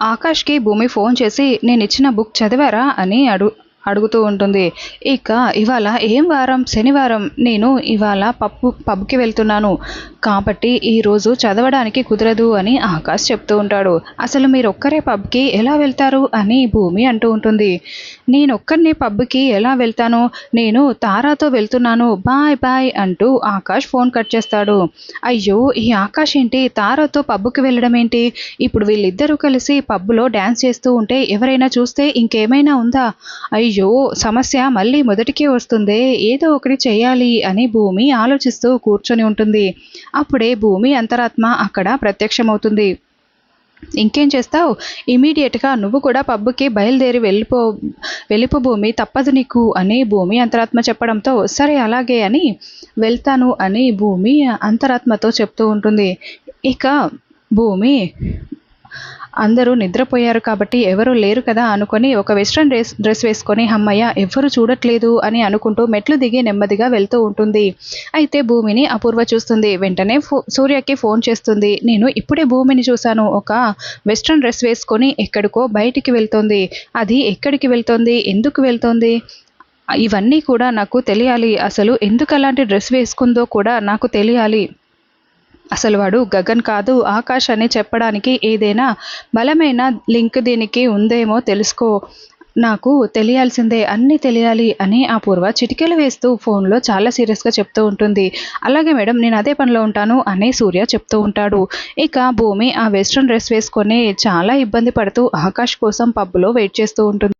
ఆకాష్కి భూమి ఫోన్ చేసి నేనిచ్చిన బుక్ చదివారా అని అడుగుతూ ఉంటుంది. ఇక ఇవాళ ఏం వారం? శనివారం. నేను ఇవాళ పబ్కి వెళ్తున్నాను కాబట్టి ఈరోజు చదవడానికి కుదరదు అని ఆకాష్ చెప్తూ ఉంటాడు. అసలు మీరొక్కరే పబ్కి ఎలా వెళ్తారు అని భూమి అంటూ ఉంటుంది. నేనొక్కరిని పబ్కి ఎలా వెళ్తాను? నేను తారాతో వెళ్తున్నాను, బాయ్ బాయ్ అంటూ ఆకాష్ ఫోన్ కట్ చేస్తాడు. అయ్యో, ఈ ఆకాష్ ఏంటి తారాతో పబ్కి వెళ్ళడం ఏంటి? ఇప్పుడు వీళ్ళిద్దరూ కలిసి పబ్లో డ్యాన్స్ చేస్తూ ఉంటే ఎవరైనా చూస్తే ఇంకేమైనా ఉందా? అయ్యో, సమస్య మళ్ళీ మొదటికే వస్తుందే, ఏదో ఒకటి చేయాలి అని భూమి ఆలోచిస్తూ కూర్చొని ఉంటుంది. అప్పుడే భూమి అంతరాత్మ అక్కడ ప్రత్యక్షమవుతుంది. ఇంకేం చేస్తావు? ఇమీడియట్గా నువ్వు కూడా పబ్కి బయలుదేరి వెళ్ళిపో భూమి, తప్పదు నీకు అని భూమి అంతరాత్మ చెప్పడంతో సరే అలాగే అని వెళ్తాను అని భూమి అంతరాత్మతో చెప్తూ ఉంటుంది. ఇక భూమి అందరూ నిద్రపోయారు కాబట్టి ఎవరూ లేరు కదా అనుకొని ఒక వెస్ట్రన్ డ్రెస్ వేసుకొని అమ్మయ్య ఎవ్వరూ చూడట్లేదు అని అనుకుంటూ మెట్లు దిగి నెమ్మదిగా వెళ్తూ ఉంటుంది. అయితే భూమిని అపూర్వ చూస్తుంది. వెంటనే సూర్యకి ఫోన్ చేస్తుంది. నేను ఇప్పుడే భూమిని చూశాను, ఒక వెస్ట్రన్ డ్రెస్ వేసుకొని ఎక్కడికో బయటికి వెళ్తోంది. అది ఎక్కడికి వెళ్తోంది, ఎందుకు వెళ్తోంది, ఇవన్నీ కూడా నాకు తెలియాలి. అసలు ఎందుకు అలాంటి డ్రెస్ వేసుకుందో కూడా నాకు తెలియాలి. అసలు వాడు గగన్ కాదు ఆకాష్ అని చెప్పడానికి ఏదైనా బలమైన లింక్ దీనికి ఉందేమో తెలుసుకో, నాకు తెలియాల్సిందే, అన్నీ తెలియాలి అని అపూర్వ చిటికెలు వేస్తూ ఫోన్లో చాలా సీరియస్గా చెప్తూ ఉంటుంది. అలాగే మేడం, నేను అదే పనిలో ఉంటాను అని సూర్య చెప్తూ ఉంటాడు. ఇక భూమి ఆ వెస్ట్రన్ డ్రెస్ వేసుకొని చాలా ఇబ్బంది పడుతూ ఆకాష్ కోసం పబ్లో వెయిట్ చేస్తూ ఉంటుంది.